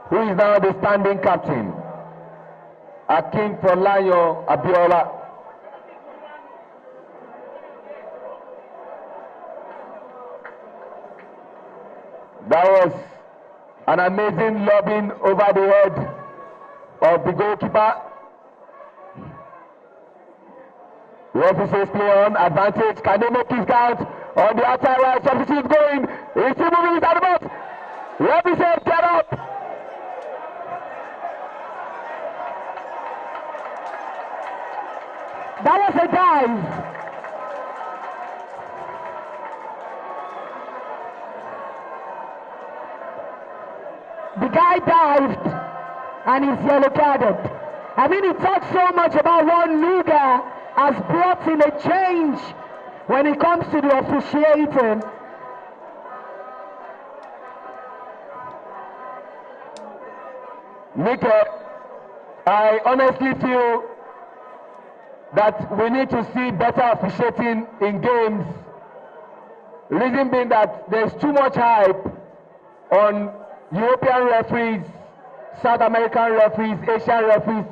who is now the standing captain, Akin Folayo Abiola. That was an amazing lobbing over the head of the goalkeeper. The referee says play on, advantage. Can they make his count? On the outside right, substitute going. He's still moving inside the box. Referee says get up. That was a dive. The guy dived and he's yellow carded. I mean, he talks so much about what NUGA has brought in a change when it comes to the officiating. Mika, I honestly feel that we need to see better officiating in games. Reason being that there's too much hype on European referees, South American referees, Asian referees,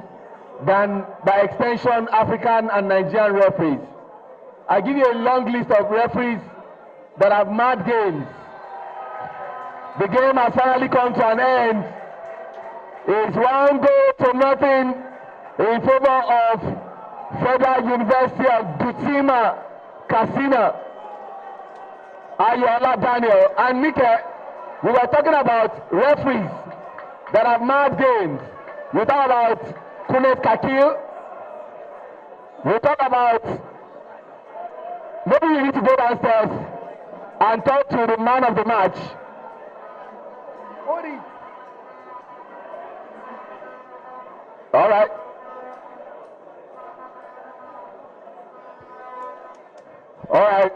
than by extension African and Nigerian referees. I give you a long list of referees that have mad games. The game has finally come to an end. It's 1-0 in favor of Federal University of Dutima, Katsina, Ayola Daniel. And Mika, we were talking about referees that have mad games. We talk about Kunet Kakil. We talk about, maybe you need to go downstairs and talk to the man of the match. All right. All right.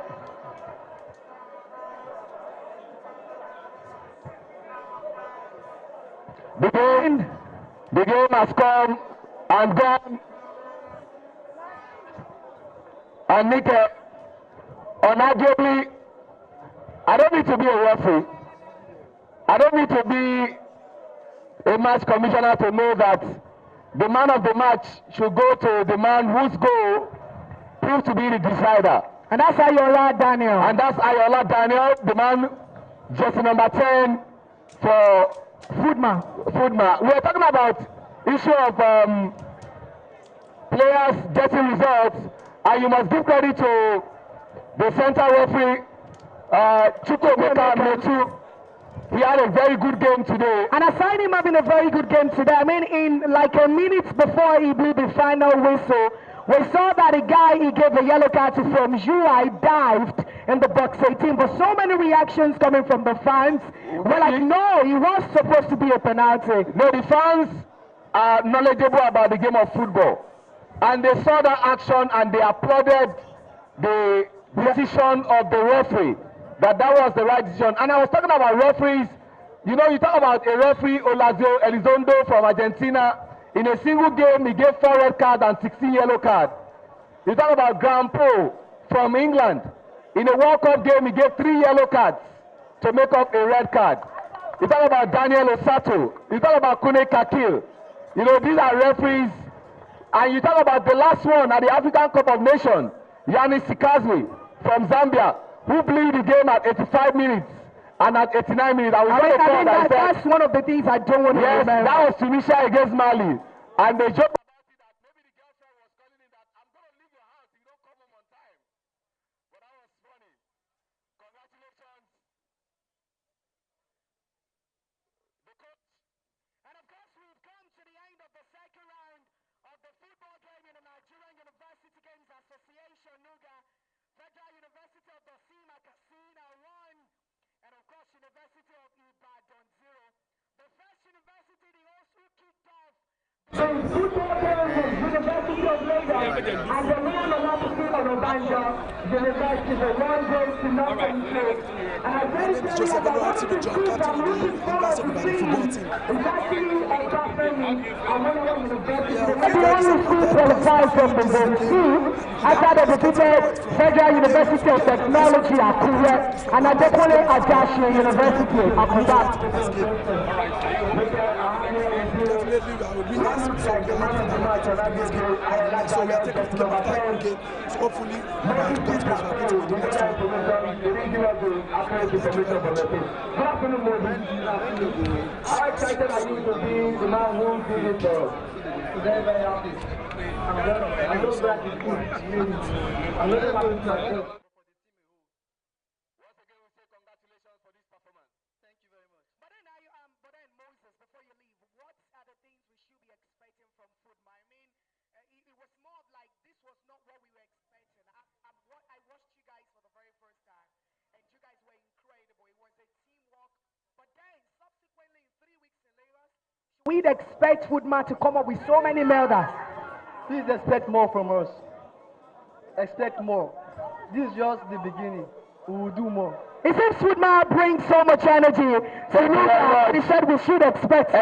The game has come and gone. And Nika, unarguably, I don't need to be a referee. I don't need to be a match commissioner to know that the man of the match should go to the man whose goal proved to be the decider. And that's Ayola Daniel. And that's Ayola Daniel, the man, jersey number 10 for FUDMA. We're talking about issue of players getting results, and you must give credit to the center referee, Chukwuemeka Metu. He had a very good game today. And aside him having a very good game today, I mean, in like a minute before he blew the final whistle, we saw that a guy he gave a yellow card to from UI dived in the box 18. But so many reactions coming from the fans. We're like, no, it was supposed to be a penalty. No, the fans are knowledgeable about the game of football. And they saw that action and they applauded the decision of the referee that was the right decision. And I was talking about referees. You know, you talk about a referee, Olazio Elizondo from Argentina. In a single game, he gave 4 red cards and 16 yellow cards. You talk about Graham Poe from England. In a World Cup game, he gave 3 yellow cards to make up a red card. You talk about Daniel Osato. You talk about Kune Kakil. You know, these are referees. And you talk about the last one at the African Cup of Nations, Yannis Sikazwe from Zambia, who blew the game at 85 minutes and at 89 minutes. That's one of the things I don't want to remember. That was Tunisia against Mali. And they joked about it that maybe the girlfriend was calling him that, I'm going to leave your house, you don't come home on time. But that was funny. Congratulations. The coach. And of course, we've come to the end of the second round of the football game in the Nigerian University Games Association, NUGA. Federal University of Dosima, Katsina 1, and of course, University of Ibadan 0. The first university, they also kicked off. So, football games, University of Lagos, and the winner of the team of Obanja, University of 1 goes to nothing. And I think it's just a very active job, captain of the University of Ibadan football team. It's actually a captain of one of the universities. The only school qualified from the zone 2 after they defeated Federal University of Technology, Akure, and Adekole Ajashi University, Abuja. Definitely, we are winners. So we are happy that we are taking the game. So we are taking the game after game. So hopefully, by God's grace, we are going to win the next one. Thank you very much. How excited are you to be the man who did it for us? Very, very happy. I'm so glad it's good. I'm very happy to myself. We'd expect FUDMA to come up with so many medals. Please expect more from us. Expect more. This is just the beginning. We will do more. It seems FUDMA brings so much energy. So he said we should expect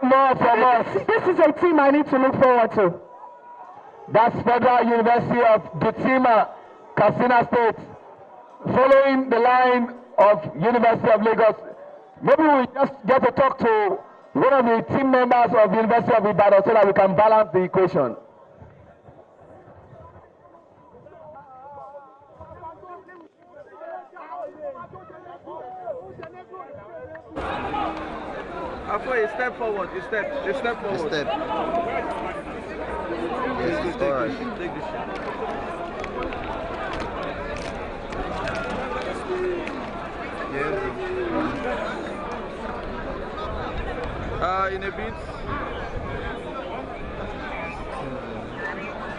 more from us. This is a team I need to look forward to. That's Federal University of Dosima, Katsina State. Following the line of University of Lagos, maybe we just get to talk to one of the team members of the University of Ibadan so that we can balance the equation. After a step forward, a step forward. Yes, all right. Take the shot. In a bit.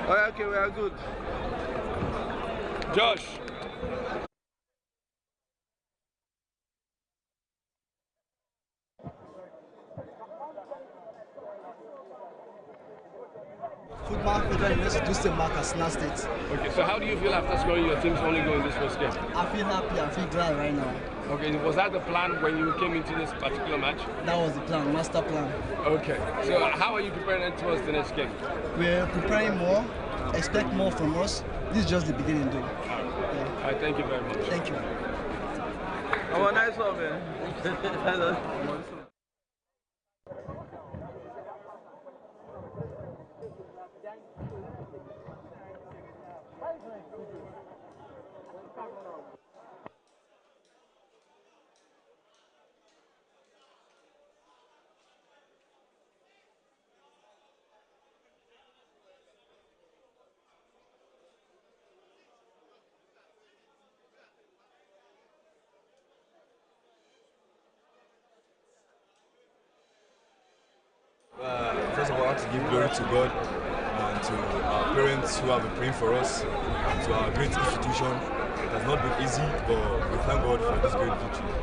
Oh, okay, we are good. Josh. FUDMA Federal University to stay mark as last state. Okay, so how do you feel after scoring your team's only goal in this first game? I feel happy, I feel glad right now. Okay, was that the plan when you came into this particular match? That was the plan, master plan. Okay, so how are you preparing towards the next game? We're preparing more, expect more from us. This is just the beginning, though. All right, thank you very much. Thank you. Oh, nice one, man. First of all, I want to give glory to God and to our parents who have been praying for us, and to our great institution, has not been easy, but we thank God for this great victory.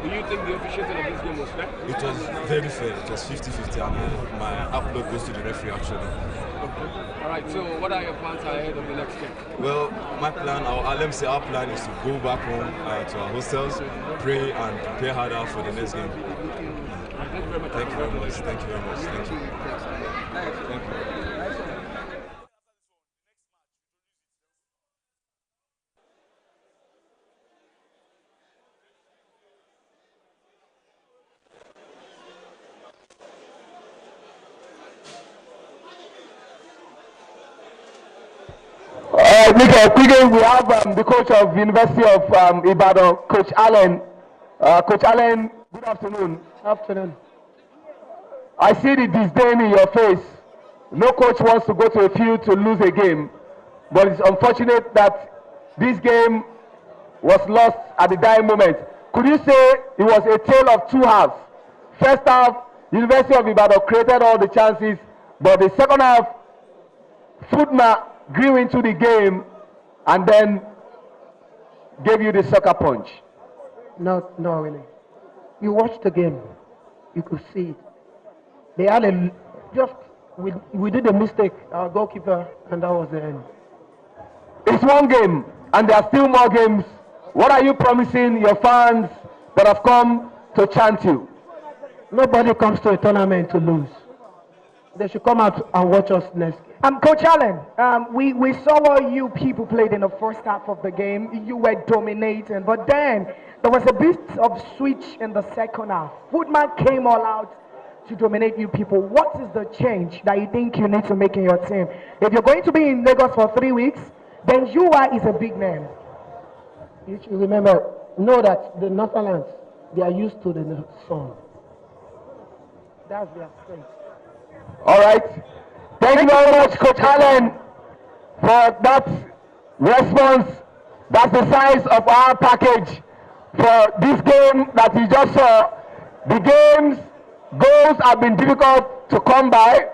Do you think the officiating of this game was fair? It was very fair. It was 50-50, and my upload goes to the referee actually. Okay. All right. So, what are your plans ahead of the next game? Well, my plan, let me say our plan is to go back home to our hostels, pray and prepare harder for the next game. Thank you very much. Thank you very much. Thank you very much. Thank you. Thank you. Quickly, we have the coach of University of Ibadan, Coach Allen. Coach Allen, good afternoon. Afternoon. I see the disdain in your face. No coach wants to go to a field to lose a game, but it's unfortunate that this game was lost at the dying moment. Could you say it was a tale of two halves? First half, University of Ibadan created all the chances, but the second half, FUDMA grew into the game and then gave you the sucker punch. No, really. You watched the game, you could see it. They had we did a mistake, our goalkeeper, and that was the end. It's one game, and there are still more games. What are you promising your fans that have come to chant you? Nobody comes to a tournament to lose. They should come out and watch us next game. Coach Allen, we saw what you people played in the first half of the game. You were dominating, but then there was a bit of switch in the second half. FUDMA came all out to dominate you people. What is the change that you think you need to make in your team? If you're going to be in Lagos for 3 weeks, then UI is a big name. You should know that the Northernlands, they are used to the sun. That's their strength. All right. Thank you very much, Coach Allen, for that response. That's the size of our package for this game that you just saw. The goals have been difficult to come by.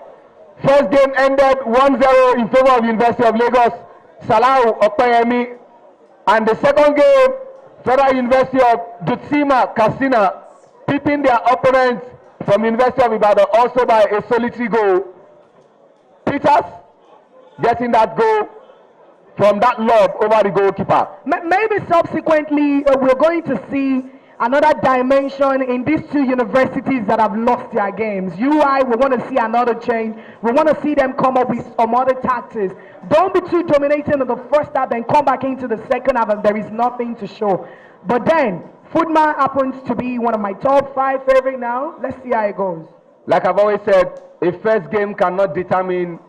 First game ended 1-0 in favor of University of Lagos, Salahu Okpeyemi. And the second game, Federal University of Dutsima Katsina, beating their opponents from University of Ibadan also by a solitary goal. Peters getting that goal from that lob over the goalkeeper. Maybe subsequently we're going to see another dimension in these two universities that have lost their games. UI, we want to see another change. We want to see them come up with some other tactics. Don't be too dominating in the first half, then come back into the second half and there is nothing to show. But then, FUDMA happens to be one of my top 5 favorite now. Let's see how it goes. Like I've always said, a first game cannot determine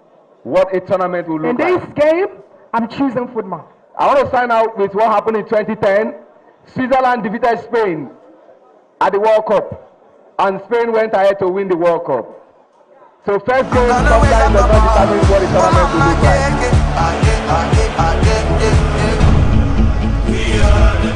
what a tournament will look like. In this game, I'm choosing FUDMA. I want to sign out with what happened in 2010. Switzerland defeated Spain at the World Cup, and Spain went ahead to win the World Cup. So first game sometimes does not determine what a tournament will look like. We are the